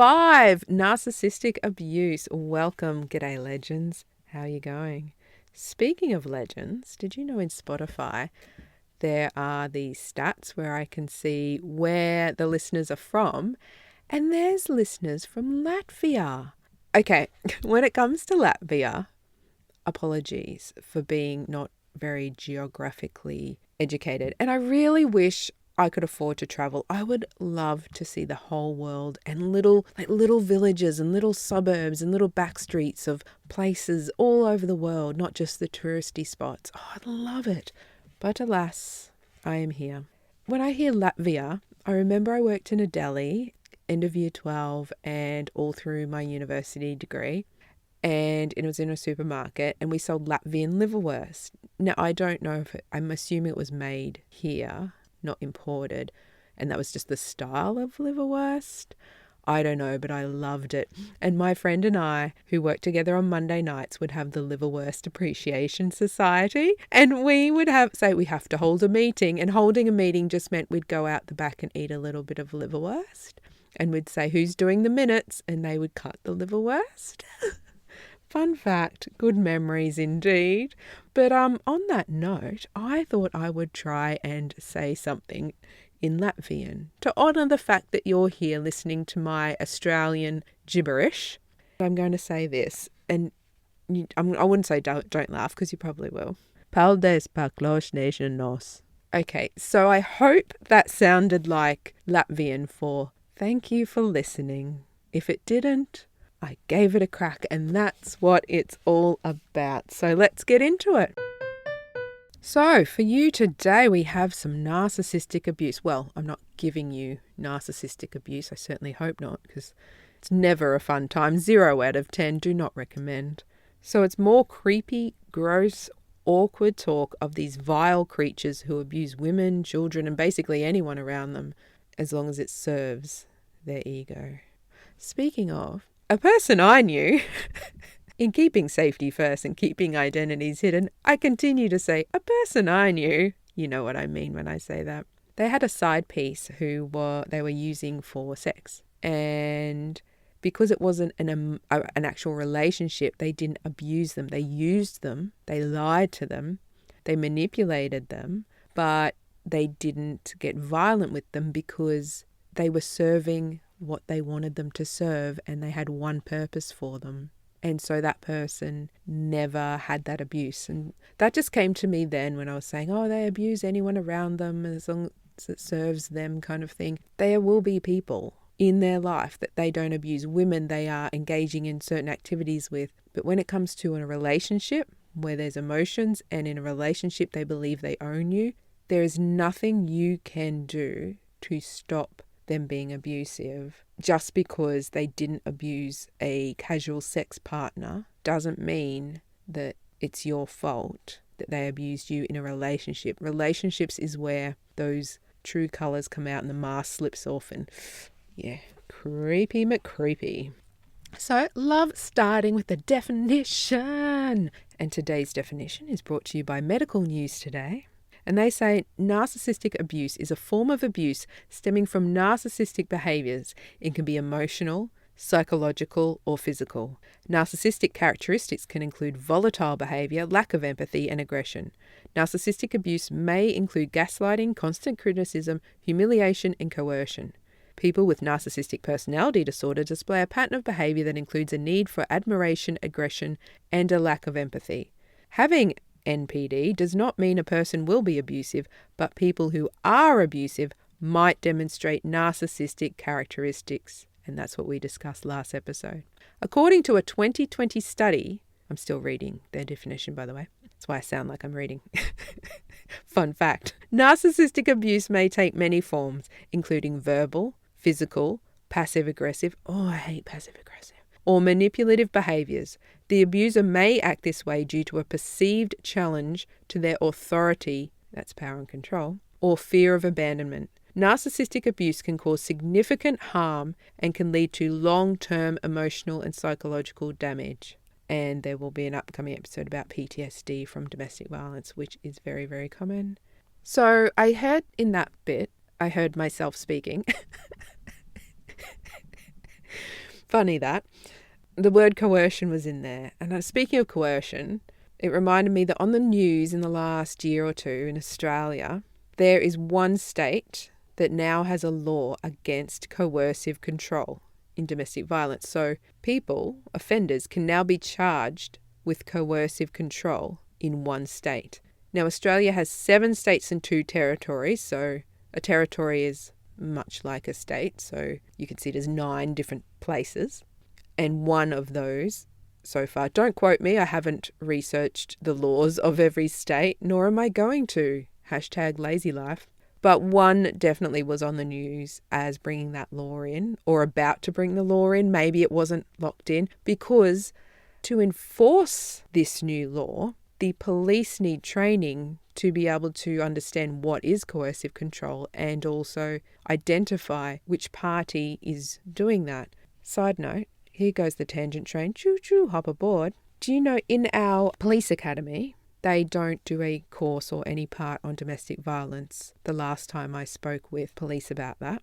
5, narcissistic abuse. Welcome. G'day, legends. How are you going? Speaking of legends, did you know in Spotify there are these stats where I can see where the listeners are from, and there's listeners from Latvia. Okay, when it comes to Latvia, apologies for being not very geographically educated, and I really wish I could afford to travel. I would love to see the whole world and little villages and little suburbs and little back streets of places all over the world, not just the touristy spots. Oh, I'd love it. But alas, I am here. When I hear Latvia, I remember I worked in a deli, end of year 12 and all through my university degree. And it was in a supermarket and we sold Latvian liverwurst. Now, I don't know if I'm assuming it was made here, not imported, and that was just the style of liverwurst. I don't know, but I loved it. And my friend and I, who worked together on Monday nights, would have the Liverwurst Appreciation Society, and we would say we have to hold a meeting, and holding a meeting just meant we'd go out the back and eat a little bit of liverwurst, and we'd say who's doing the minutes, and they would cut the liverwurst. Fun fact, good memories indeed. But on that note, I thought I would try and say something in Latvian to honour the fact that you're here listening to my Australian gibberish. I'm going to say this, and I wouldn't say don't laugh because you probably will. Paldies par klausīšanos. Okay, so I hope that sounded like Latvian for thank you for listening. If it didn't, I gave it a crack, and that's what it's all about. So let's get into it. So for you today, we have some narcissistic abuse. Well, I'm not giving you narcissistic abuse. I certainly hope not, because it's never a fun time. 0 out of 10, do not recommend. So it's more creepy, gross, awkward talk of these vile creatures who abuse women, children, and basically anyone around them, as long as it serves their ego. Speaking of, a person I knew, in keeping safety first and keeping identities hidden, I continue to say, a person I knew. You know what I mean when I say that. They had a side piece who they were using for sex. And because it wasn't an actual relationship, they didn't abuse them. They used them. They lied to them. They manipulated them. But they didn't get violent with them because they were serving what they wanted them to serve, and they had one purpose for them. And so that person never had that abuse. And that just came to me then when I was saying, oh, they abuse anyone around them as long as it serves them kind of thing. There will be people in their life that they don't abuse. Women they are engaging in certain activities with. But when it comes to a relationship where there's emotions, and in a relationship they believe they own you, there is nothing you can do to stop them being abusive. Just because they didn't abuse a casual sex partner doesn't mean that it's your fault that they abused you in a relationship. Relationships is where those true colours come out and the mask slips off, and yeah, creepy McCreepy. So love starting with the definition. And today's definition is brought to you by Medical News Today. And they say narcissistic abuse is a form of abuse stemming from narcissistic behaviours. It can be emotional, psychological, or physical. Narcissistic characteristics can include volatile behaviour, lack of empathy, and aggression. Narcissistic abuse may include gaslighting, constant criticism, humiliation, and coercion. People with narcissistic personality disorder display a pattern of behaviour that includes a need for admiration, aggression, and a lack of empathy. Having NPD does not mean a person will be abusive, but people who are abusive might demonstrate narcissistic characteristics. And that's what we discussed last episode. According to a 2020 study, I'm still reading their definition, by the way. That's why I sound like I'm reading. Fun fact. Narcissistic abuse may take many forms, including verbal, physical, passive-aggressive. Oh, I hate passive-aggressive. Or manipulative behaviours. The abuser may act this way due to a perceived challenge to their authority, that's power and control, or fear of abandonment. Narcissistic abuse can cause significant harm and can lead to long-term emotional and psychological damage. And there will be an upcoming episode about PTSD from domestic violence, which is very, very common. So I heard in that bit, I heard myself speaking. Funny that. The word coercion was in there. And speaking of coercion, it reminded me that on the news in the last year or two in Australia, there is one state that now has a law against coercive control in domestic violence. So people, offenders, can now be charged with coercive control in one state. Now, Australia has 7 states and 2 territories. So a territory is much like a state. So you can see there's 9 different places. And one of those so far, don't quote me, I haven't researched the laws of every state, nor am I going to. #LazyLife. But one definitely was on the news as bringing that law in, or about to bring the law in. Maybe it wasn't locked in, because to enforce this new law, the police need training to be able to understand what is coercive control and also identify which party is doing that. Side note, here goes the tangent train. Choo-choo, hop aboard. Do you know in our police academy, they don't do a course or any part on domestic violence the last time I spoke with police about that.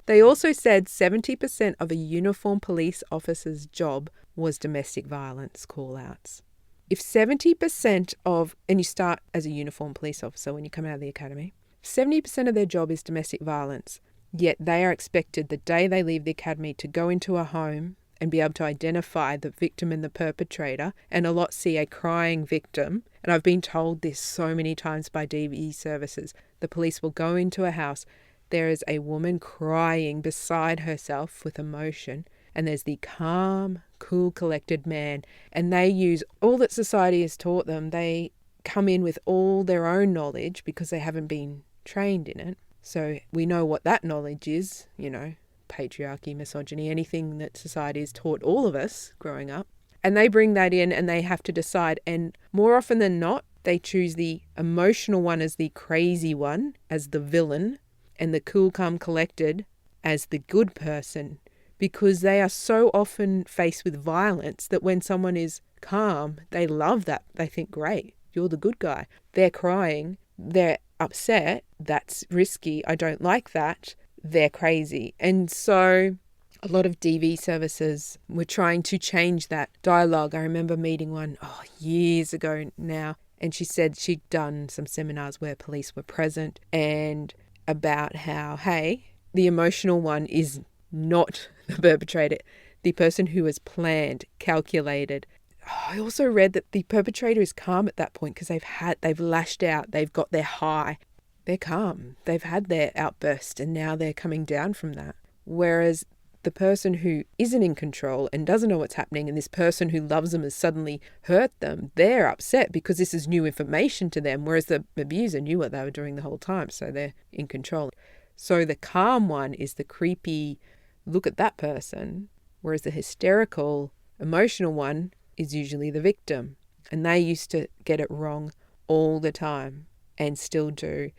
They also said 70% of a uniformed police officer's job was domestic violence call-outs. If 70% of, and you start as a uniformed police officer when you come out of the academy, 70% of their job is domestic violence, yet they are expected the day they leave the academy to go into a home and be able to identify the victim and the perpetrator, and a lot see a crying victim. And I've been told this so many times by DV services. The police will go into a house, there is a woman crying beside herself with emotion, and there's the calm, cool, collected man, and they use all that society has taught them. They come in with all their own knowledge because they haven't been trained in it. So we know what that knowledge is, patriarchy, misogyny, anything that society has taught all of us growing up. And they bring that in and they have to decide. And more often than not, they choose the emotional one as the crazy one, as the villain, and the cool, calm, collected as the good person, because they are so often faced with violence that when someone is calm, they love that. They think, great, you're the good guy. They're crying, they're upset, that's risky, I don't like that. They're crazy. And so a lot of DV services were trying to change that dialogue. I remember meeting one years ago now, and she said she'd done some seminars where police were present and about how, hey, the emotional one is not the perpetrator, the person who has planned, calculated. I also read that the perpetrator is calm at that point because they've lashed out, they've got their high. They're calm. They've had their outburst and now they're coming down from that. Whereas the person who isn't in control and doesn't know what's happening, and this person who loves them has suddenly hurt them, they're upset because this is new information to them, whereas the abuser knew what they were doing the whole time, so they're in control. So the calm one is the creepy, look at that person, whereas the hysterical, emotional one is usually the victim. And they used to get it wrong all the time and still do.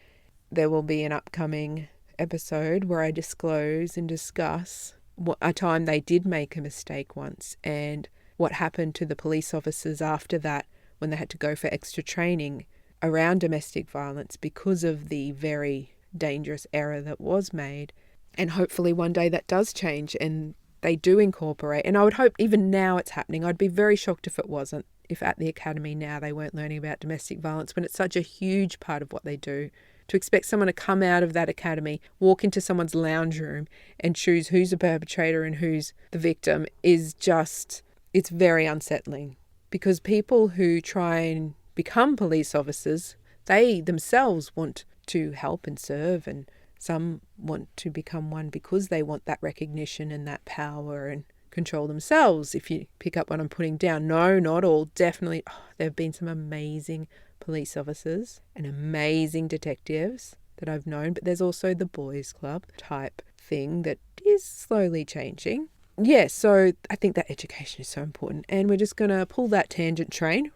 There will be an upcoming episode where I disclose and discuss a time they did make a mistake once and what happened to the police officers after that when they had to go for extra training around domestic violence because of the very dangerous error that was made. And hopefully one day that does change and they do incorporate. And I would hope even now it's happening. I'd be very shocked if it wasn't, if at the academy now they weren't learning about domestic violence when it's such a huge part of what they do. To expect someone to come out of that academy, walk into someone's lounge room and choose who's the perpetrator and who's the victim is just, it's very unsettling. Because people who try and become police officers, they themselves want to help and serve, and some want to become one because they want that recognition and that power and control themselves. If you pick up what I'm putting down, no, not all, definitely. There have been some amazing police officers and amazing detectives that I've known, but there's also the boys club type thing that is slowly changing. Yeah, so I think that education is so important, and we're just going to pull that tangent train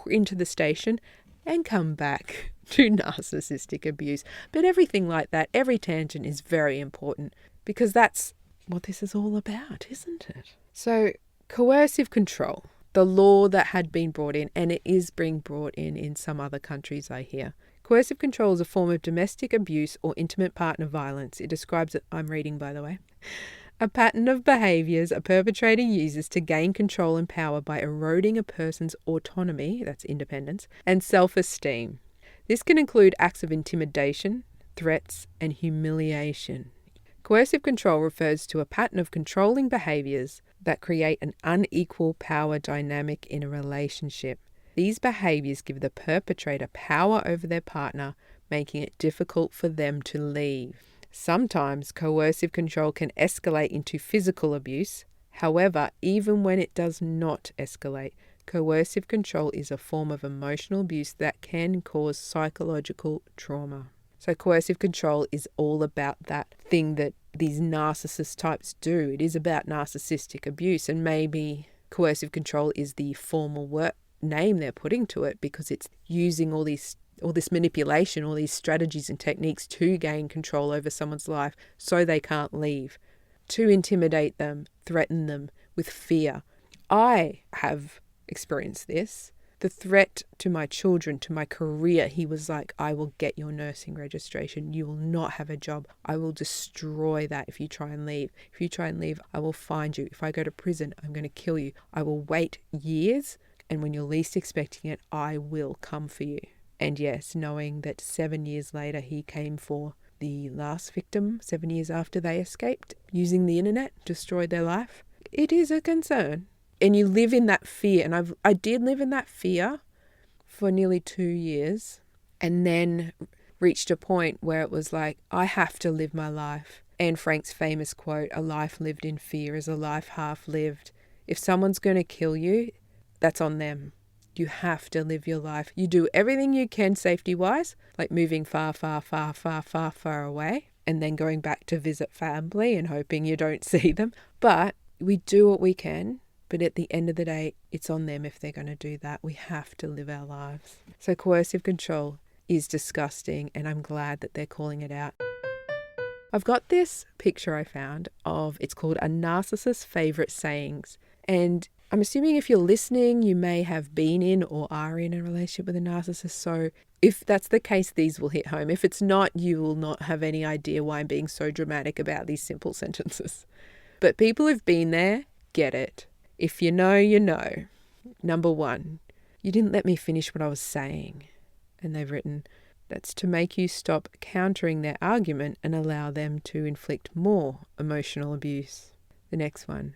into the station and come back to narcissistic abuse. But everything like that, every tangent is very important because that's what this is all about, isn't it? So coercive control, the law that had been brought in, and it is being brought in some other countries, I hear. Coercive control is a form of domestic abuse or intimate partner violence. It describes it, I'm reading by the way, A pattern of behaviours a perpetrator uses to gain control and power by eroding a person's autonomy, that's independence, and self-esteem. This can include acts of intimidation, threats, and humiliation. Coercive control refers to a pattern of controlling behaviours that create an unequal power dynamic in a relationship. These behaviours give the perpetrator power over their partner, making it difficult for them to leave. Sometimes coercive control can escalate into physical abuse. However, even when it does not escalate, coercive control is a form of emotional abuse that can cause psychological trauma. So coercive control is all about that thing that these narcissist types do. It is about narcissistic abuse, and maybe coercive control is the formal name they're putting to it because it's using all this manipulation, all these strategies and techniques to gain control over someone's life so they can't leave, to intimidate them, threaten them with fear. I have experienced this. The threat to my children, to my career, he was like, I will get your nursing registration. You will not have a job. I will destroy that if you try and leave. If you try and leave, I will find you. If I go to prison, I'm going to kill you. I will wait years, and when you're least expecting it, I will come for you. And yes, knowing that 7 years later, he came for the last victim, 7 years after they escaped, using the internet, destroyed their life. It is a concern. And you live in that fear. And I did live in that fear for nearly 2 years, and then reached a point where it was like, I have to live my life. Anne Frank's famous quote, a life lived in fear is a life half lived. If someone's going to kill you, that's on them. You have to live your life. You do everything you can safety-wise, like moving far, far, far, far, far, far away, and then going back to visit family and hoping you don't see them. But we do what we can. But at the end of the day, it's on them if they're going to do that. We have to live our lives. So coercive control is disgusting, and I'm glad that they're calling it out. I've got this picture I found of, it's called A Narcissist's Favourite Sayings. And I'm assuming if you're listening, you may have been in or are in a relationship with a narcissist. So if that's the case, these will hit home. If it's not, you will not have any idea why I'm being so dramatic about these simple sentences. But people who've been there get it. If you know, you know. Number 1, you didn't let me finish what I was saying. And they've written, that's to make you stop countering their argument and allow them to inflict more emotional abuse. The next one,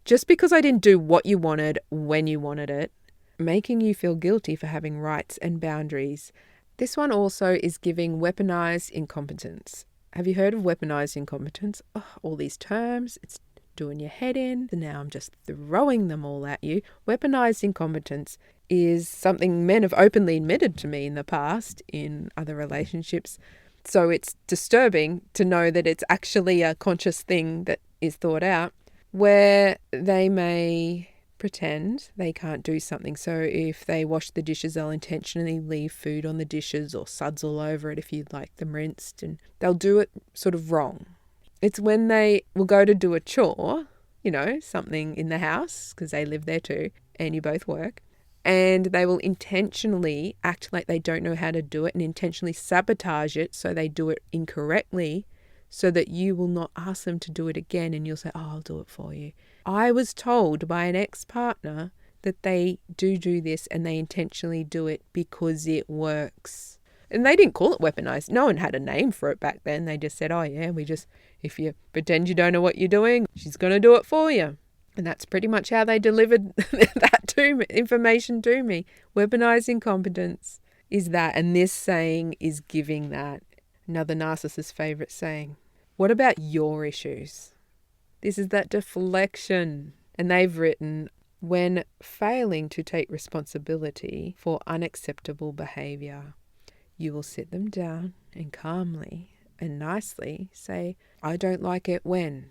just because I didn't do what you wanted when you wanted it, making you feel guilty for having rights and boundaries. This one also is giving weaponized incompetence. Have you heard of weaponized incompetence? Oh, all these terms, it's doing your head in. And now I'm just throwing them all at you. Weaponized incompetence is something men have openly admitted to me in the past in other relationships. So it's disturbing to know that it's actually a conscious thing that is thought out, where they may pretend they can't do something. So if they wash the dishes, they'll intentionally leave food on the dishes or suds all over it if you'd like them rinsed, and they'll do it sort of wrong. It's when they will go to do a chore, something in the house, because they live there too, and you both work, and they will intentionally act like they don't know how to do it and intentionally sabotage it so they do it incorrectly so that you will not ask them to do it again, and you'll say, oh, I'll do it for you. I was told by an ex-partner that they do this and they intentionally do it because it works. And they didn't call it weaponized. No one had a name for it back then. They just said, oh yeah, if you pretend you don't know what you're doing, she's going to do it for you. And that's pretty much how they delivered that information to me. Weaponized incompetence is that. And this saying is giving that. Another narcissist's favorite saying. What about your issues? This is that deflection. And they've written, when failing to take responsibility for unacceptable behavior, you will sit them down and calmly and nicely say, I don't like it when.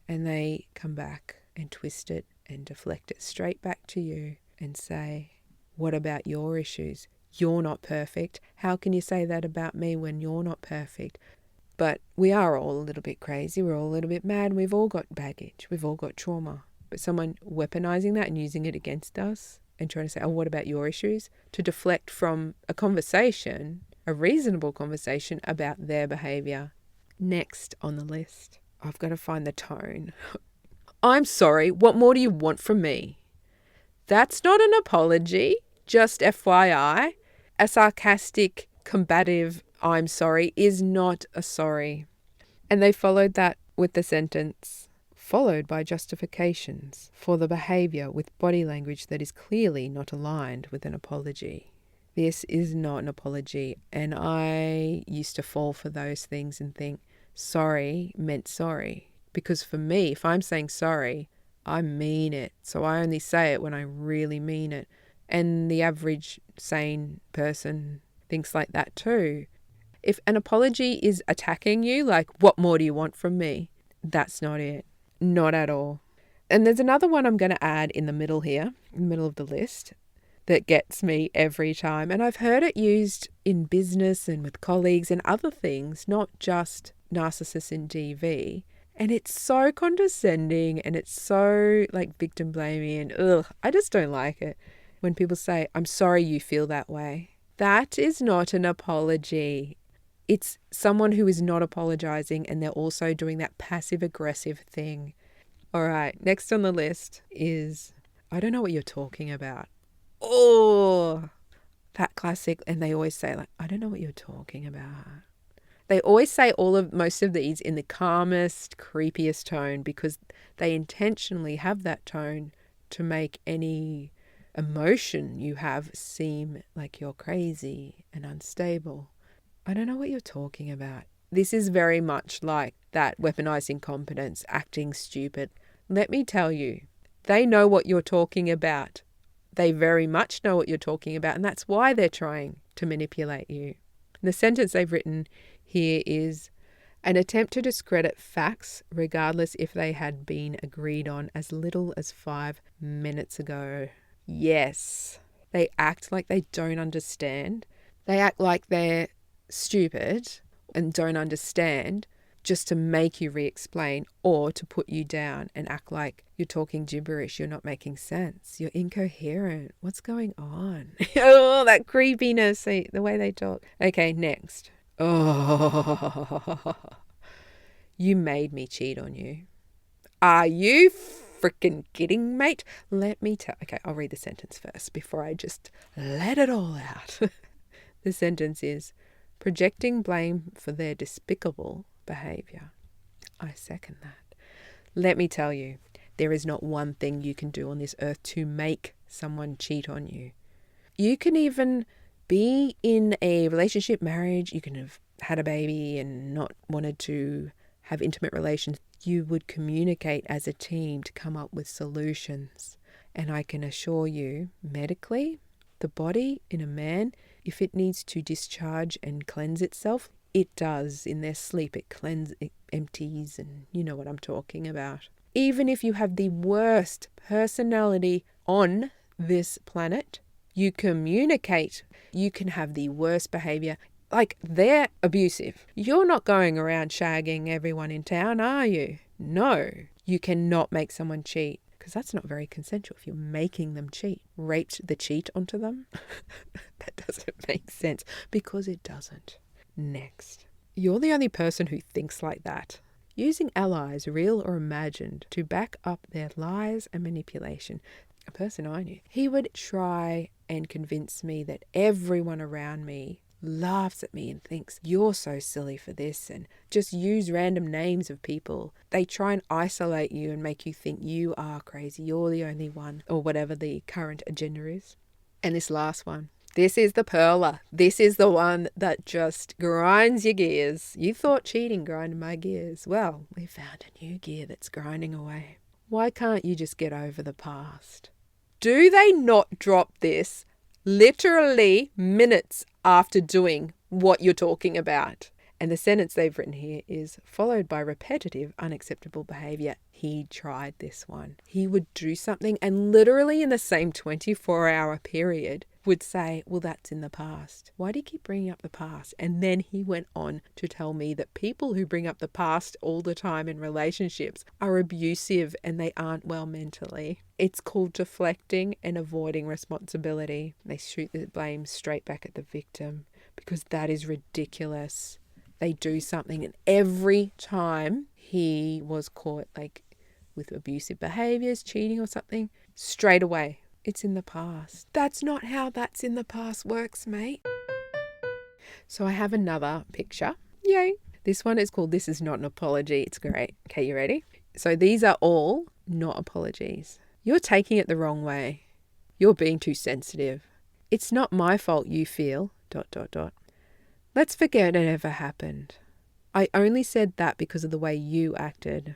And they come back and twist it and deflect it straight back to you and say, what about your issues? You're not perfect. How can you say that about me when you're not perfect? But we are all a little bit crazy. We're all a little bit mad. We've all got baggage. We've all got trauma. But someone weaponizing that and using it against us and trying to say, oh, what about your issues? To deflect from a conversation, a reasonable conversation about their behavior. Next on the list, I've got to find the tone. I'm sorry, what more do you want from me? That's not an apology, just FYI. A sarcastic, combative I'm sorry is not a sorry. And they followed that with the sentence, followed by justifications for the behaviour with body language that is clearly not aligned with an apology. This is not an apology, and I used to fall for those things and think sorry meant sorry. Because for me, if I'm saying sorry, I mean it. So I only say it when I really mean it. And the average sane person thinks like that too. If an apology is attacking you, like, what more do you want from me? That's not it. Not at all. And there's another one I'm going to add in the middle here, in the middle of the list, that gets me every time. And I've heard it used in business and with colleagues and other things, not just narcissists in DV. And it's so condescending and it's so like victim blaming and I just don't like it. When people say, I'm sorry you feel that way. That is not an apology. It's someone who is not apologizing and they're also doing that passive aggressive thing. All right, next on the list is, I don't know what you're talking about. Oh, that classic. And they always say like, I don't know what you're talking about. They always say most of these in the calmest, creepiest tone because they intentionally have that tone to make any emotion you have seem like you're crazy and unstable. I don't know what you're talking about. This is very much like that weaponized incompetence, acting stupid. Let me tell you, they know what you're talking about. They very much know what you're talking about, and that's why they're trying to manipulate you. The sentence they've written here is an attempt to discredit facts, regardless if they had been agreed on as little as 5 minutes ago. Yes, they act like they don't understand. They act like they're stupid and don't understand just to make you re-explain or to put you down and act like you're talking gibberish, you're not making sense, you're incoherent. What's going on? Oh, that creepiness, the way they talk. Okay, next. Oh, you made me cheat on you. Are you freaking kidding, mate? Let me tell. Okay, I'll read the sentence first before I just let it all out. The sentence is, projecting blame for their despicable behaviour. I second that. Let me tell you, there is not one thing you can do on this earth to make someone cheat on you. You can even be in a relationship, marriage, you can have had a baby and not wanted to have intimate relations. You would communicate as a team to come up with solutions. And I can assure you, medically, the body in a man, if it needs to discharge and cleanse itself, it does. In their sleep, it empties, and you know what I'm talking about. Even if you have the worst personality on this planet, you communicate. You can have the worst behavior. Like, they're abusive. You're not going around shagging everyone in town, are you? No, you cannot make someone cheat. Because that's not very consensual if you're making them cheat. Raped the cheat onto them? That doesn't make sense, because it doesn't. Next. You're the only person who thinks like that. Using allies, real or imagined, to back up their lies and manipulation. A person I knew, he would try and convince me that everyone around me laughs at me and thinks you're so silly for this, and just use random names of people. They try and isolate you and make you think you are crazy, you're the only one, or whatever the current agenda is. And this last one, this is the pearler. This is the one that just grinds your gears. You thought cheating grinded my gears. Well, we found a new gear that's grinding away. Why can't you just get over the past? Do they not drop this literally minutes after doing what you're talking about? And the sentence they've written here is followed by repetitive, unacceptable behaviour. He tried this one. He would do something and literally in the same 24-hour period would say, well, that's in the past. Why do you keep bringing up the past? And then he went on to tell me that people who bring up the past all the time in relationships are abusive and they aren't well mentally. It's called deflecting and avoiding responsibility. They shoot the blame straight back at the victim because that is ridiculous. They do something and every time he was caught like with abusive behaviors, cheating or something, straight away, it's in the past. That's not how that's in the past works, mate. So I have another picture. Yay. This one is called This Is Not an Apology. It's great. Okay, you ready? So these are all not apologies. You're taking it the wrong way. You're being too sensitive. It's not my fault you feel ... Let's forget it ever happened. I only said that because of the way you acted.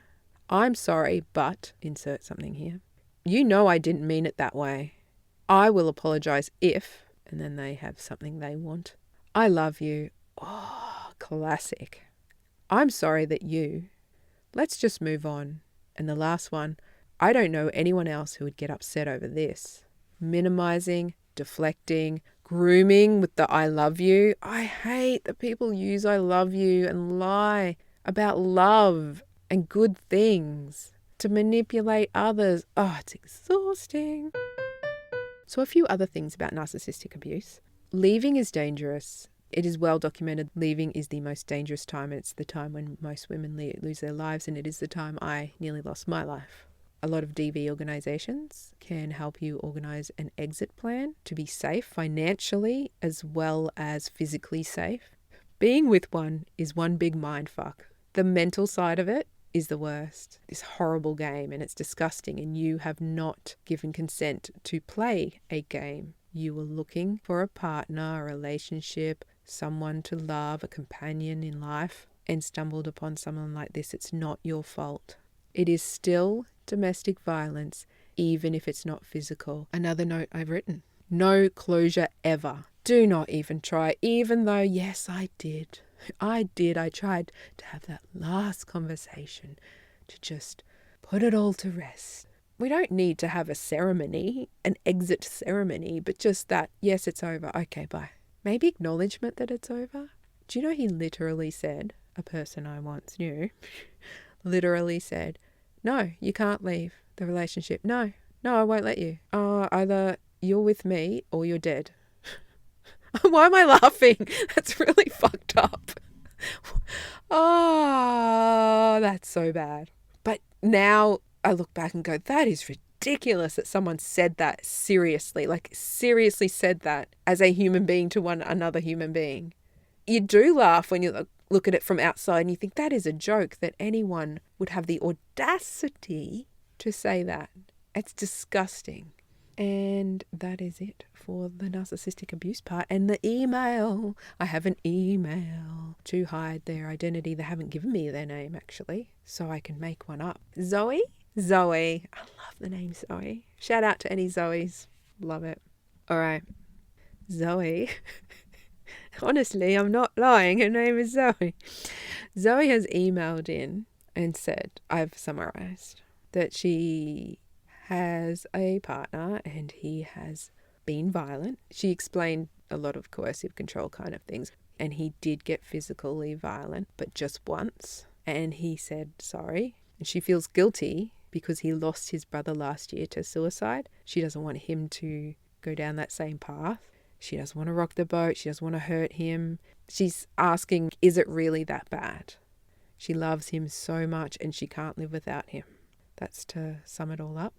I'm sorry, but insert something here. You know I didn't mean it that way. I will apologize if, and then they have something they want. I love you. Oh, classic. I'm sorry that you. Let's just move on. And the last one, I don't know anyone else who would get upset over this. Minimizing, deflecting, grooming with the I love you. I hate that people use I love you and lie about love and good things to manipulate others. Oh, it's exhausting. So a few other things about narcissistic abuse. Leaving is dangerous. It is well documented. Leaving is the most dangerous time. It's the time when most women lose their lives, and it is the time I nearly lost my life. A lot of DV organisations can help you organise an exit plan to be safe financially as well as physically safe. Being with one is one big mindfuck. The mental side of it is the worst. This horrible game, and it's disgusting, and you have not given consent to play a game. You were looking for a partner, a relationship, someone to love, a companion in life, and stumbled upon someone like this. It's not your fault. It is still domestic violence, even if it's not physical. Another note I've written. No closure ever. Do not even try, even though, yes, I did. I tried to have that last conversation to just put it all to rest. We don't need to have a ceremony, an exit ceremony, but just that, yes, it's over. Okay, bye. Maybe acknowledgement that it's over. Do you know he literally said, a person I once knew, literally said, no, you can't leave the relationship. No, I won't let you. Either you're with me or you're dead. Why am I laughing? That's really fucked up. Oh, that's so bad. But now I look back and go, that is ridiculous that someone said that seriously, like seriously said that as a human being to one another human being. You do laugh when you look at it from outside and you think that is a joke that anyone would have the audacity to say that. It's disgusting. And that is it for the narcissistic abuse part. And the email. I have an email to hide their identity. They haven't given me their name, actually, so I can make one up. Zoe. I love the name Zoe. Shout out to any Zoes. Love it. All right. Zoe. Honestly, I'm not lying. Her name is Zoe. Zoe has emailed in and said, I've summarized, that she has a partner and he has been violent. She explained a lot of coercive control kind of things, and he did get physically violent, but just once. And he said sorry, and she feels guilty because he lost his brother last year to suicide. She doesn't want him to go down that same path. She doesn't want to rock the boat. She doesn't want to hurt him. She's asking, is it really that bad? She loves him so much and she can't live without him. That's to sum it all up.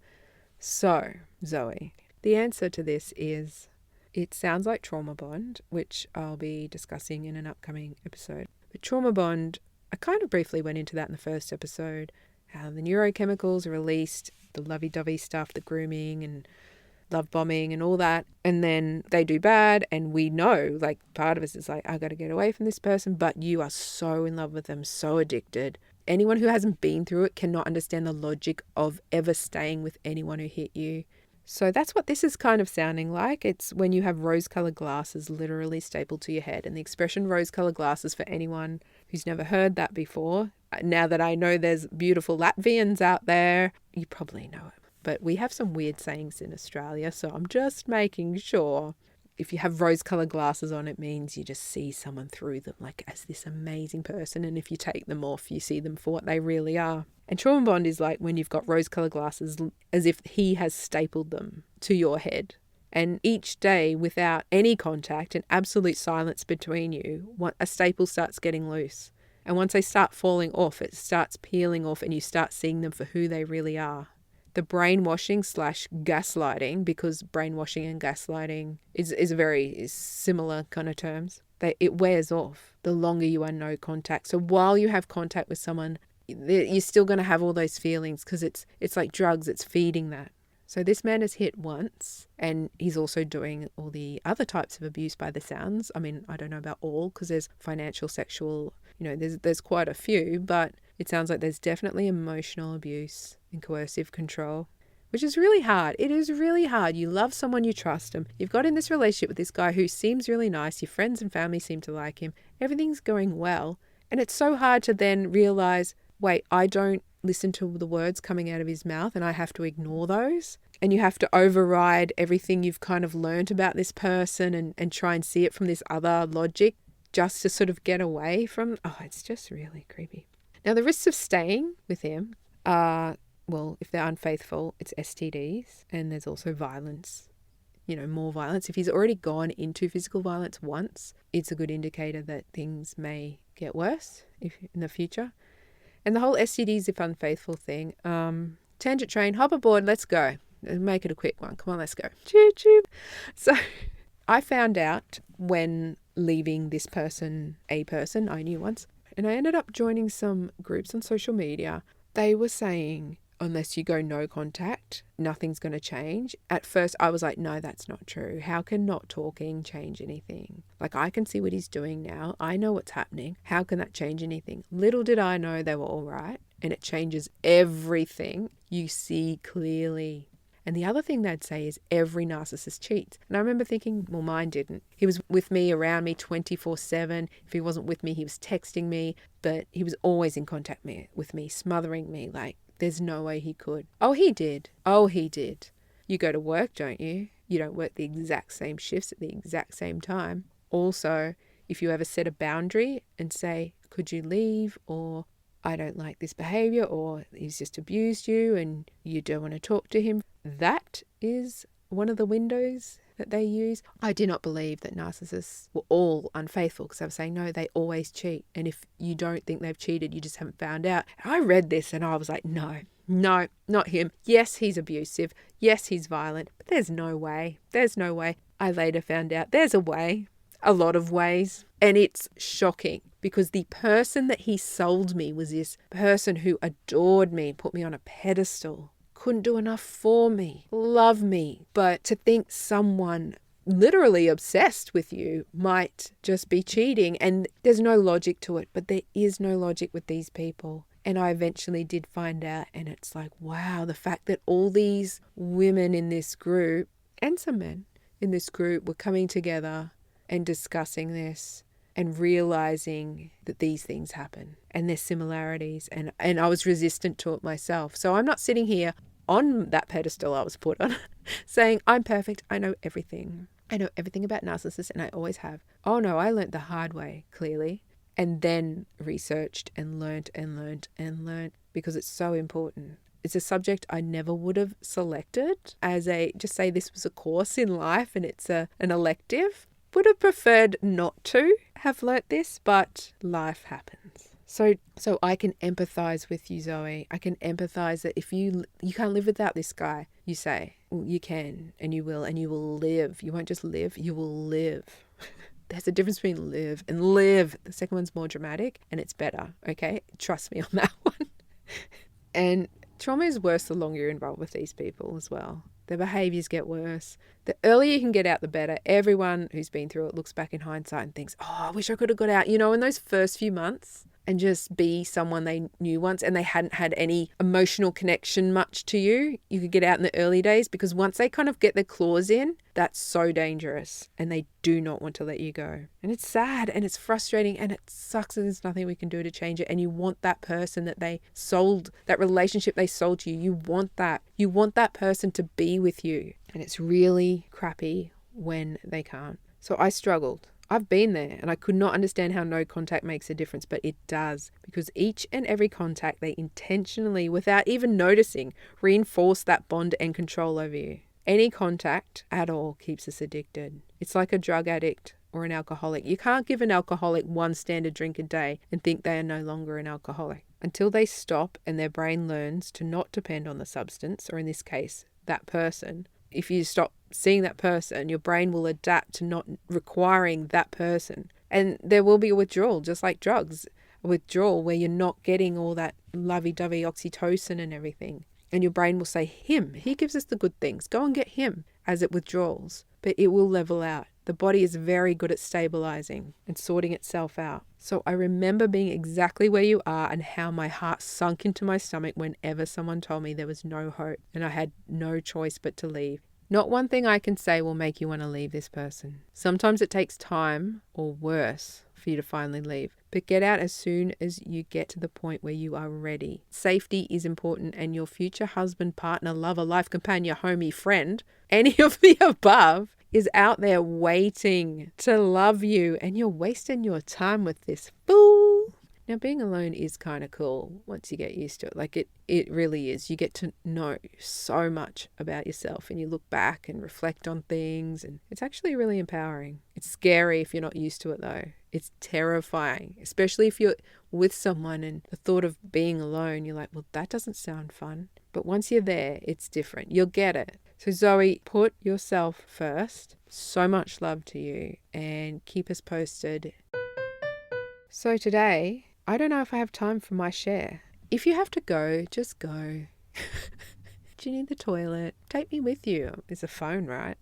So, Zoe, the answer to this is, it sounds like trauma bond, which I'll be discussing in an upcoming episode. But trauma bond, I kind of briefly went into that in the first episode, how the neurochemicals are released, the lovey-dovey stuff, the grooming and love bombing and all that. And then they do bad, and we know, like, part of us is like, I got to get away from this person, but you are so in love with them, so addicted. Anyone who hasn't been through it cannot understand the logic of ever staying with anyone who hit you. So that's what this is kind of sounding like. It's when you have rose-coloured glasses literally stapled to your head. And the expression rose-coloured glasses, for anyone who's never heard that before, now that I know there's beautiful Latvians out there, you probably know it. But we have some weird sayings in Australia, so I'm just making sure. If you have rose-coloured glasses on, it means you just see someone through them, like as this amazing person. And if you take them off, you see them for what they really are. And trauma bond is like when you've got rose-coloured glasses as if he has stapled them to your head. And each day, without any contact and absolute silence between you, a staple starts getting loose. And once they start falling off, it starts peeling off and you start seeing them for who they really are. The brainwashing / gaslighting, because brainwashing and gaslighting is very similar kind of terms. It wears off the longer you are no contact. So while you have contact with someone, you're still going to have all those feelings because it's like drugs. It's feeding that. So this man has hit once, and he's also doing all the other types of abuse by the sounds. I mean, I don't know about all because there's financial, sexual, there's quite a few, but it sounds like there's definitely emotional abuse and coercive control, which is really hard. It is really hard. You love someone, you trust them. You've got in this relationship with this guy who seems really nice. Your friends and family seem to like him. Everything's going well. And it's so hard to then realize, wait, I don't listen to the words coming out of his mouth and I have to ignore those. And you have to override everything you've kind of learned about this person and try and see it from this other logic just to sort of get away from, it's just really creepy. Now, the risks of staying with him are, well, if they're unfaithful, it's STDs, and there's also violence, more violence. If he's already gone into physical violence once, it's a good indicator that things may get worse in the future. And the whole STDs if unfaithful thing, tangent train, hop aboard, let's go. Make it a quick one. Come on, let's go. Choo choo. So I found out when leaving this person, a person I knew once, and I ended up joining some groups on social media. They were saying, unless you go no contact, nothing's going to change. At first, I was like, no, that's not true. How can not talking change anything? Like, I can see what he's doing now. I know what's happening. How can that change anything? Little did I know they were all right. And it changes everything. You see clearly. And the other thing they'd say is every narcissist cheats. And I remember thinking, well, mine didn't. He was with me, around me 24/7. If he wasn't with me, he was texting me. But he was always in contact with me, smothering me. Like, there's no way he could. Oh, he did. You go to work, don't you? You don't work the exact same shifts at the exact same time. Also, if you ever set a boundary and say, could you leave? Or I don't like this behavior, or he's just abused you and you don't want to talk to him. That is one of the windows that they use. I do not believe that narcissists were all unfaithful, because I was saying, no, they always cheat. And if you don't think they've cheated, you just haven't found out. I read this and I was like, no, not him. Yes, he's abusive. Yes, he's violent. But there's no way. I later found out there's a way. A lot of ways. And it's shocking, because the person that he sold me was this person who adored me, put me on a pedestal, couldn't do enough for me, love me. But to think someone literally obsessed with you might just be cheating, and there's no logic to it, but there is no logic with these people. And I eventually did find out, and it's like, wow, the fact that all these women in this group and some men in this group were coming together and discussing this and realizing that these things happen and there's similarities, and I was resistant to it myself. So I'm not sitting here on that pedestal I was put on saying I'm perfect. I know everything. I know everything about narcissists, and I always have. Oh no, I learned the hard way, clearly, and then researched and learnt, because it's so important. It's a subject I never would have selected as just say this was a course in life and it's an elective. Would have preferred not to have learnt this, but life happens. So I can empathize with you, Zoe. I can empathize that if you can't live without this guy, you say, well, you can, and you will live. You won't just live, you will live. There's a difference between live and live. The second one's more dramatic and it's better, okay? Trust me on that one. And trauma is worse the longer you're involved with these people as well. Their behaviours get worse. The earlier you can get out, the better. Everyone who's been through it looks back in hindsight and thinks, oh, I wish I could have got out, in those first few months, and just be someone they knew once and they hadn't had any emotional connection much to you. You could get out in the early days, because once they kind of get their claws in, that's so dangerous and they do not want to let you go. And it's sad and it's frustrating and it sucks, and there's nothing we can do to change it. And you want that person that they sold, that relationship they sold to you. You want that. You want that person to be with you. And it's really crappy when they can't. So I struggled. I've been there, and I could not understand how no contact makes a difference, but it does, because each and every contact they intentionally, without even noticing, reinforce that bond and control over you. Any contact at all keeps us addicted. It's like a drug addict or an alcoholic. You can't give an alcoholic one standard drink a day and think they are no longer an alcoholic. Until they stop and their brain learns to not depend on the substance, or in this case, that person. If you stop seeing that person, your brain will adapt to not requiring that person. And there will be a withdrawal, just like drugs. A withdrawal where you're not getting all that lovey-dovey oxytocin and everything. And your brain will say, him, he gives us the good things. Go and get him, as it withdraws. But it will level out. The body is very good at stabilizing and sorting itself out. So I remember being exactly where you are and how my heart sunk into my stomach whenever someone told me there was no hope and I had no choice but to leave. Not one thing I can say will make you want to leave this person. Sometimes it takes time, or worse, for you to finally leave. But get out as soon as you get to the point where you are ready. Safety is important, and your future husband, partner, lover, life companion, homie, friend, any of the above, is out there waiting to love you, and you're wasting your time with this fool. Now, being alone is kind of cool once you get used to it. Like it really is. You get to know so much about yourself, and you look back and reflect on things, and it's actually really empowering. It's scary if you're not used to it though. It's terrifying, especially if you're with someone and the thought of being alone, you're like, well, that doesn't sound fun. But once you're there, it's different. You'll get it. So Zoe, put yourself first. So much love to you, and keep us posted. So today, I don't know if I have time for my share. If you have to go, just go. Do you need the toilet? Take me with you. There's a phone, right?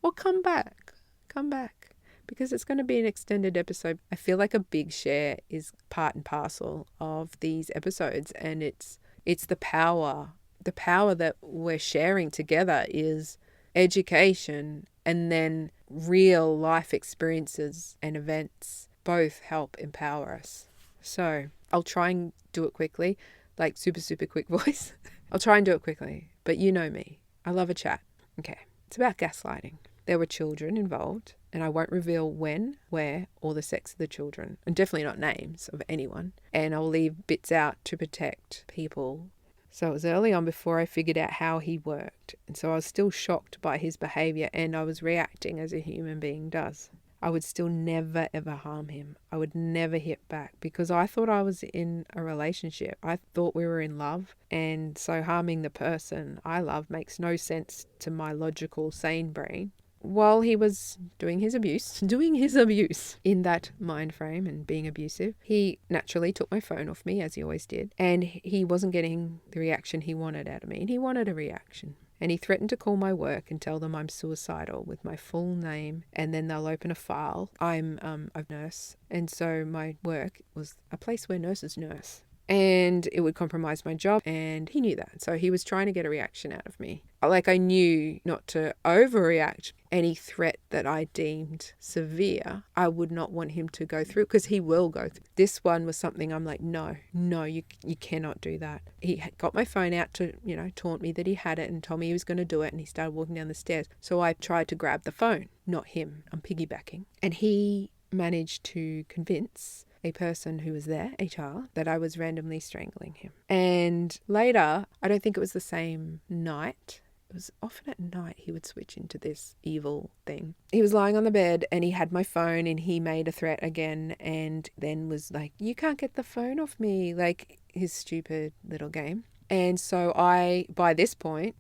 Or come back. Come back. Because it's going to be an extended episode. I feel like a big share is part and parcel of these episodes, and it's the power. The power that we're sharing together is education, and then real life experiences and events both help empower us. So I'll try and do it quickly, like super quick voice. I'll try and do it quickly, but you know me. I love a chat. Okay, it's about gaslighting. There were children involved, and I won't reveal when, where, or the sex of the children, and definitely not names of anyone. And I'll leave bits out to protect people. So it was early on before I figured out how he worked. And so I was still shocked by his behavior, and I was reacting as a human being does. I would still never, ever harm him. I would never hit back because I thought I was in a relationship. I thought we were in love. And so harming the person I love makes no sense to my logical, sane brain. While he was doing his abuse in that mind frame and being abusive, he naturally took my phone off me, as he always did. And he wasn't getting the reaction he wanted out of me. And he wanted a reaction. And he threatened to call my work and tell them I'm suicidal with my full name, and then they'll open a file. I'm a nurse, and so my work was a place where nurses nurse. And it would compromise my job, and he knew that. So he was trying to get a reaction out of me. Like, I knew not to overreact. Any threat that I deemed severe, I would not want him to go through, because he will go through. This one was something I'm like, no, you cannot do that. He got my phone out to, taunt me that he had it and told me he was going to do it, and he started walking down the stairs. So I tried to grab the phone, not him. I'm piggybacking. And he managed to convince a person who was there, HR, that I was randomly strangling him. And later, I don't think it was the same night. It was often at night he would switch into this evil thing. He was lying on the bed and he had my phone, and he made a threat again, and then was like, you can't get the phone off me, like his stupid little game. And so I, by this point,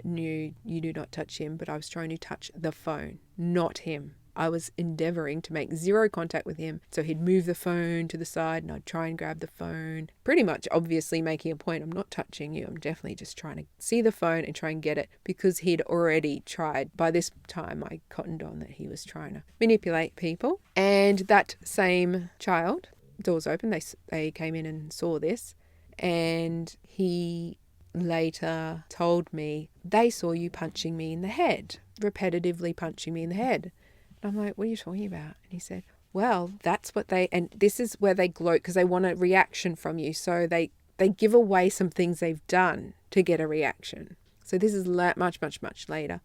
knew you do not touch him, but I was trying to touch the phone, not him. I was endeavoring to make zero contact with him. So he'd move the phone to the side and I'd try and grab the phone. Pretty much obviously making a point. I'm not touching you. I'm definitely just trying to see the phone and try and get it, because he'd already tried. By this time, I cottoned on that he was trying to manipulate people. And that same child, doors open, they came in and saw this. And he later told me, they saw you punching me in the head, repetitively punching me in the head. I'm like, what are you talking about? And he said, well, that's what and this is where they gloat, because they want a reaction from you. So they give away some things they've done to get a reaction. So this is much later.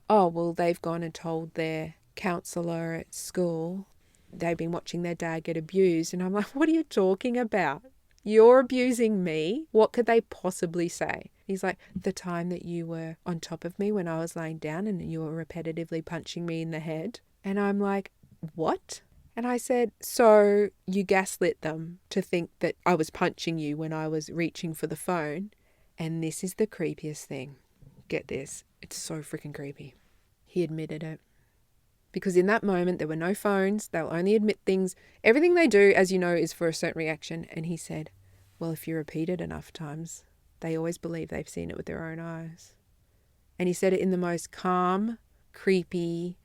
Oh, well, they've gone and told their counsellor at school they've been watching their dad get abused. And I'm like, what are you talking about? You're abusing me? What could they possibly say? He's like, the time that you were on top of me when I was lying down and you were repetitively punching me in the head. And I'm like, what? And I said, so you gaslit them to think that I was punching you when I was reaching for the phone. And this is the creepiest thing. Get this. It's so freaking creepy. He admitted it. Because in that moment, there were no phones. They'll only admit things. Everything they do, as you know, is for a certain reaction. And he said, well, if you repeat it enough times, they always believe they've seen it with their own eyes. And he said it in the most calm, creepy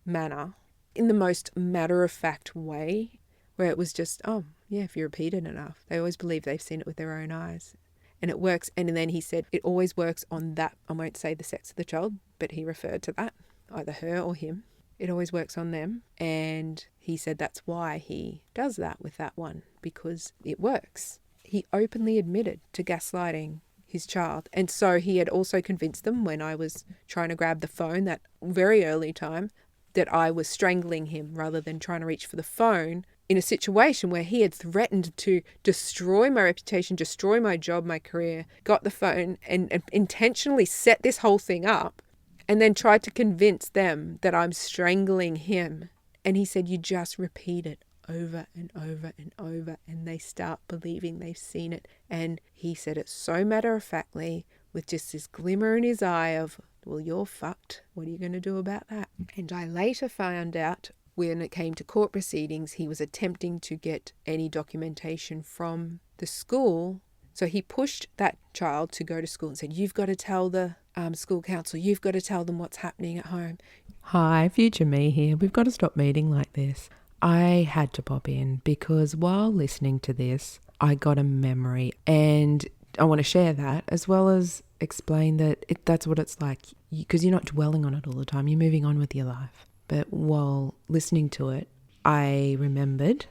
manner, in the most matter-of-fact way, where it was just, oh, yeah, if you repeat it enough, they always believe they've seen it with their own eyes. And it works. And then he said it always works on that. I won't say the sex of the child, but he referred to that, either her or him. It always works on them. And he said that's why he does that with that one, because it works. He openly admitted to gaslighting his child. And so he had also convinced them when I was trying to grab the phone that very early time that I was strangling him rather than trying to reach for the phone in a situation where he had threatened to destroy my reputation, destroy my job, my career, got the phone and intentionally set this whole thing up and then tried to convince them that I'm strangling him. And he said, you just repeat it over and over and over and they start believing they've seen it. And he said it so matter-of-factly with just this glimmer in his eye of, well, you're fucked. What are you going to do about that? And I later found out when it came to court proceedings, he was attempting to get any documentation from the school. So he pushed that child to go to school and said, you've got to tell the school council, you've got to tell them what's happening at home. Hi, future me here. We've got to stop meeting like this. I had to pop in because while listening to this, I got a memory and I want to share that as well as explain that that's what it's like because you're not dwelling on it all the time. You're moving on with your life. But while listening to it, I remembered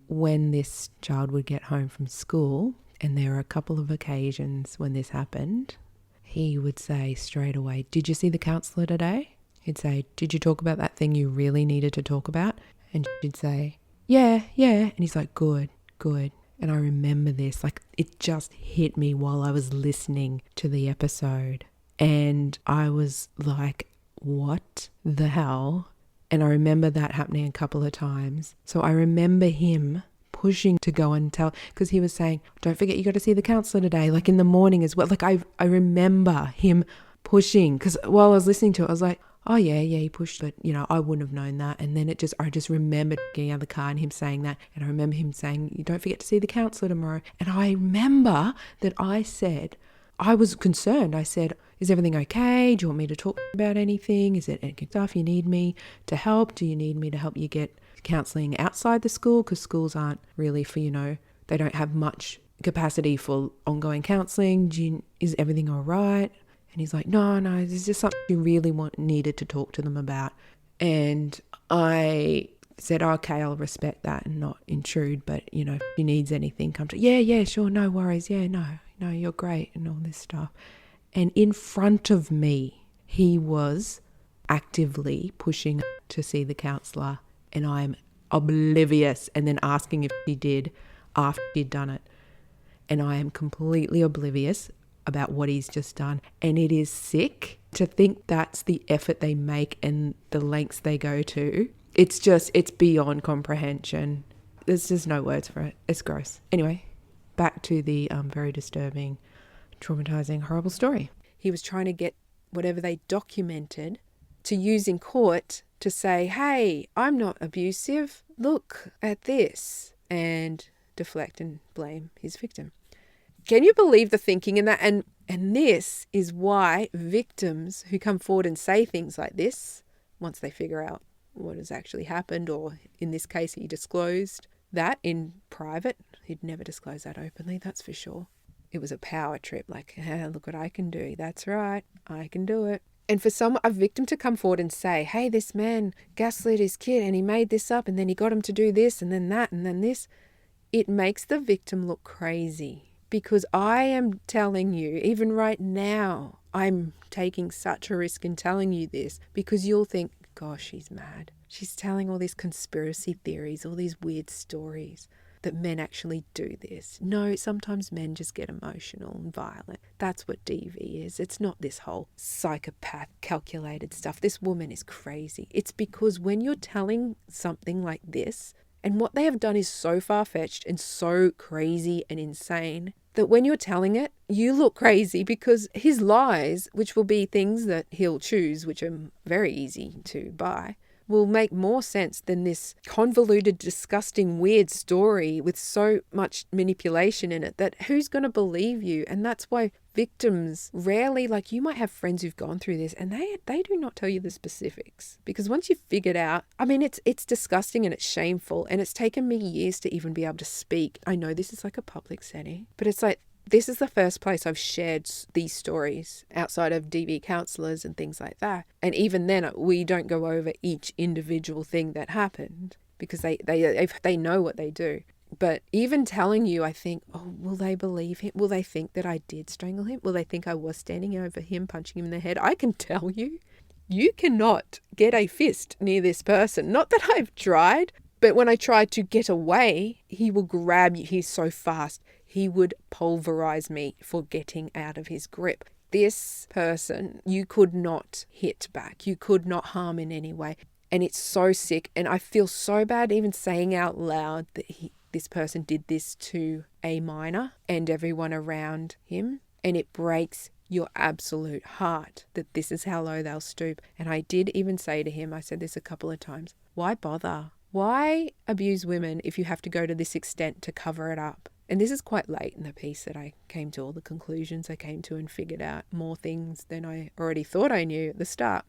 when this child would get home from school, and there were a couple of occasions when this happened, he would say straight away, did you see the counsellor today? He'd say, did you talk about that thing you really needed to talk about? And she'd say, yeah. And he's like, good. And I remember this, like it just hit me while I was listening to the episode. And I was like, what the hell? And I remember that happening a couple of times. So I remember him pushing to go and tell, because he was saying, don't forget you got to see the counsellor today, like in the morning as well. Like I remember him pushing, because while I was listening to it, I was like, oh yeah, he pushed, but I wouldn't have known that. And then I just remembered getting out of the car and him saying that. And I remember him saying, you don't forget to see the counsellor tomorrow. And I remember that I said, I was concerned. I said, is everything okay? Do you want me to talk about anything? Is it any stuff you need me to help? Do you need me to help you get counselling outside the school? Because schools aren't really for, they don't have much capacity for ongoing counselling. Is everything all right? And he's like, no, this is something you really needed to talk to them about. And I said, okay, I'll respect that and not intrude. But, if he needs anything, come to, yeah, sure, no worries. Yeah, no, you're great and all this stuff. And in front of me, he was actively pushing to see the counsellor. And I'm oblivious and then asking if he did after he'd done it. And I am completely oblivious about what he's just done. And it is sick to think that's the effort they make and the lengths they go to. It's beyond comprehension. There's just no words for it. It's gross. Anyway, back to the very disturbing, traumatizing, horrible story. He was trying to get whatever they documented to use in court to say, hey, I'm not abusive. Look at this. And deflect and blame his victim. Can you believe the thinking in that? And this is why victims who come forward and say things like this, once they figure out what has actually happened, or in this case, he disclosed that in private. He'd never disclose that openly, that's for sure. It was a power trip, like, look what I can do. That's right, I can do it. And for a victim to come forward and say, hey, this man gaslit his kid and he made this up and then he got him to do this and then that and then this, it makes the victim look crazy. Because I am telling you, even right now, I'm taking such a risk in telling you this because you'll think, gosh, she's mad. She's telling all these conspiracy theories, all these weird stories. that men actually do this. No, sometimes men just get emotional and violent. That's what DV is. It's not this whole psychopath calculated stuff. This woman is crazy. It's because when you're telling something like this, and what they have done is so far-fetched and so crazy and insane that when you're telling it, you look crazy because his lies, which will be things that he'll choose, which are very easy to buy, will make more sense than this convoluted, disgusting, weird story with so much manipulation in it that who's going to believe you? And that's why victims rarely, like you might have friends who've gone through this and they do not tell you the specifics, because once you've figured out, I mean, it's disgusting and it's shameful, and it's taken me years to even be able to speak. I know this is like a public setting, but it's like, this is the first place I've shared these stories outside of DV counsellors and things like that. And even then, we don't go over each individual thing that happened because they know what they do. But even telling you, I think, oh, will they believe him? Will they think that I did strangle him? Will they think I was standing over him, punching him in the head? I can tell you, you cannot get a fist near this person. Not that I've tried, but when I try to get away, he will grab you. He's so fast. He would pulverize me for getting out of his grip. This person, you could not hit back. You could not harm in any way. And it's so sick. And I feel so bad even saying out loud that this person did this to a minor and everyone around him. And it breaks your absolute heart that this is how low they'll stoop. And I did even say to him, I said this a couple of times, why bother? Why abuse women if you have to go to this extent to cover it up? And this is quite late in the piece that I came to all the conclusions I came to and figured out more things than I already thought I knew at the start.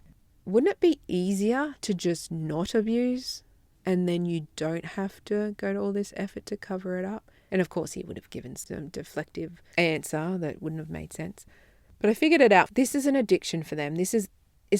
Wouldn't it be easier to just not abuse and then you don't have to go to all this effort to cover it up? And of course he would have given some deflective answer that wouldn't have made sense. But I figured it out. This is an addiction for them. This is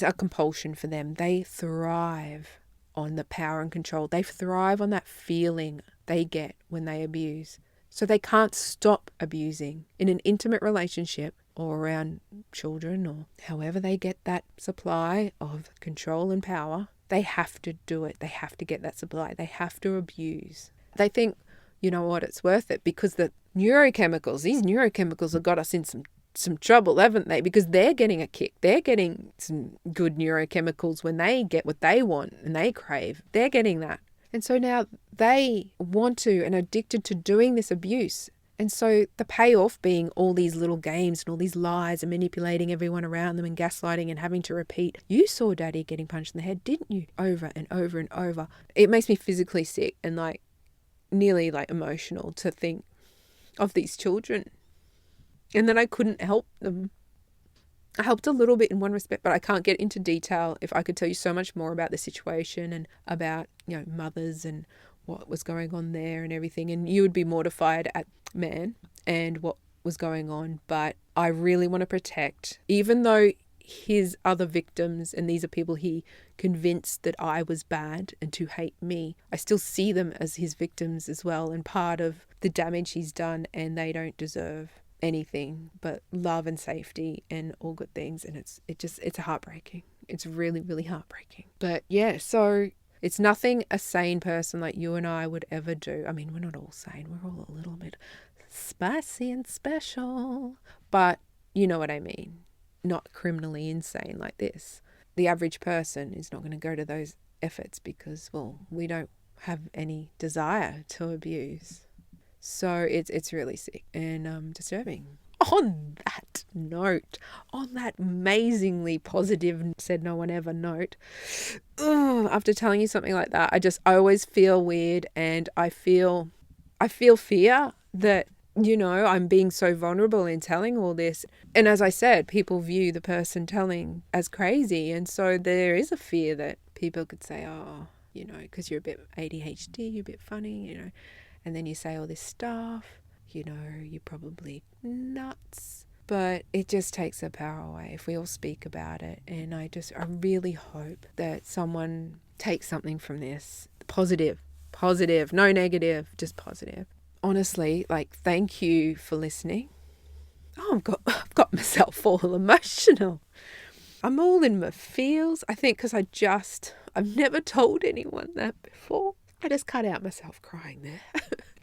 a compulsion for them. They thrive on the power and control. They thrive on that feeling they get when they abuse. So they can't stop abusing in an intimate relationship or around children or however they get that supply of control and power. They have to do it. They have to get that supply. They have to abuse. They think, you know what, it's worth it because these neurochemicals have got us in some trouble, haven't they? Because they're getting a kick. They're getting some good neurochemicals when they get what they want and they crave. They're getting that. And so now they want to and are addicted to doing this abuse. And so the payoff being all these little games and all these lies and manipulating everyone around them and gaslighting and having to repeat, you saw daddy getting punched in the head, didn't you? Over and over and over. It makes me physically sick and nearly emotional to think of these children. And then I couldn't help them. I helped a little bit in one respect, but I can't get into detail. If I could tell you so much more about the situation and about, mothers and what was going on there and everything, and you would be mortified at man and what was going on. But I really want to protect, even though his other victims, and these are people he convinced that I was bad and to hate me, I still see them as his victims as well and part of the damage he's done, and they don't deserve anything but love and safety and all good things. And it's heartbreaking. It's really, really heartbreaking. But yeah, so it's nothing a sane person like you and I would ever do. I mean, we're not all sane. We're all a little bit spicy and special, but you know what I mean. Not criminally insane like this. The average person is not going to go to those efforts because, well, we don't have any desire to abuse. So it's really sick and disturbing. On that note, on that amazingly positive said no one ever note, after telling you something like that, I always feel weird, and I feel fear that, I'm being so vulnerable in telling all this. And as I said, people view the person telling as crazy. And so there is a fear that people could say, oh, because you're a bit ADHD, you're a bit funny, and then you say all this stuff, you're probably nuts. But it just takes the power away if we all speak about it. And I really hope that someone takes something from this. Positive, no negative, just positive. Honestly, thank you for listening. Oh, I've got myself all emotional. I'm all in my feels. I think because I've never told anyone that before. I just cut out myself crying there.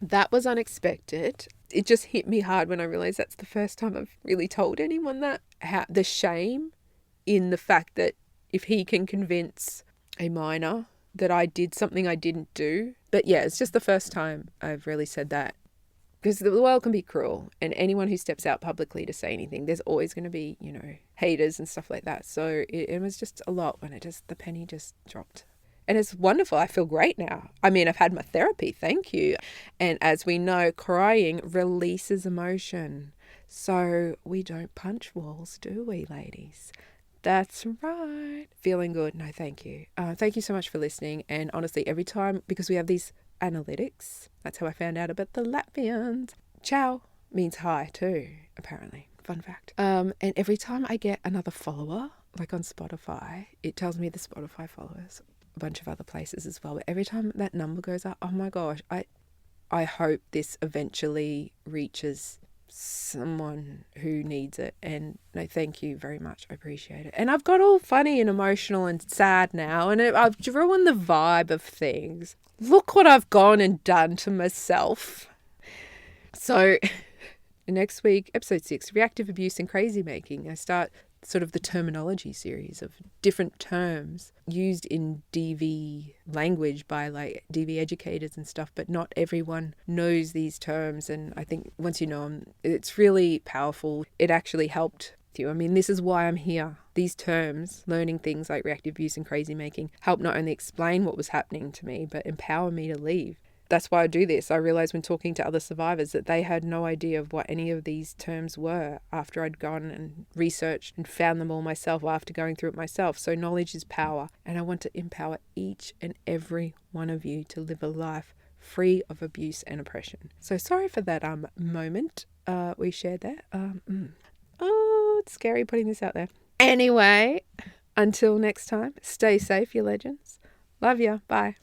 That was unexpected. It just hit me hard when I realized that's the first time I've really told anyone that. The shame in the fact that if he can convince a minor that I did something I didn't do. But yeah, it's just the first time I've really said that. Because the world can be cruel, and anyone who steps out publicly to say anything, there's always going to be, haters and stuff like that. So it was just a lot when the penny just dropped. And it's wonderful. I feel great now. I mean, I've had my therapy. Thank you. And as we know, crying releases emotion. So we don't punch walls, do we, ladies? That's right. Feeling good. No, thank you. Thank you so much for listening. And honestly, every time, because we have these analytics, that's how I found out about the Latvians. Ciao means hi too, apparently. Fun fact. And every time I get another follower, like on Spotify, it tells me the Spotify followers, a bunch of other places as well. But every time that number goes up, oh my gosh, I hope this eventually reaches someone who needs it. And no, thank you very much. I appreciate it. And I've got all funny and emotional and sad now, and I've ruined the vibe of things. Look what I've gone and done to myself. So next week, episode 6, reactive abuse and crazy making. I start sort of the terminology series of different terms used in DV language by like DV educators and stuff, but not everyone knows these terms. And I think once you know them, it's really powerful. It actually helped you. I mean, this is why I'm here. These terms, learning things like reactive abuse and crazy making, help not only explain what was happening to me, but empower me to leave. That's why I do this. I realized when talking to other survivors that they had no idea of what any of these terms were after I'd gone and researched and found them all myself after going through it myself. So knowledge is power, and I want to empower each and every one of you to live a life free of abuse and oppression. So sorry for that moment we shared there. Oh, it's scary putting this out there. Anyway, until next time, stay safe, you legends. Love ya. Bye.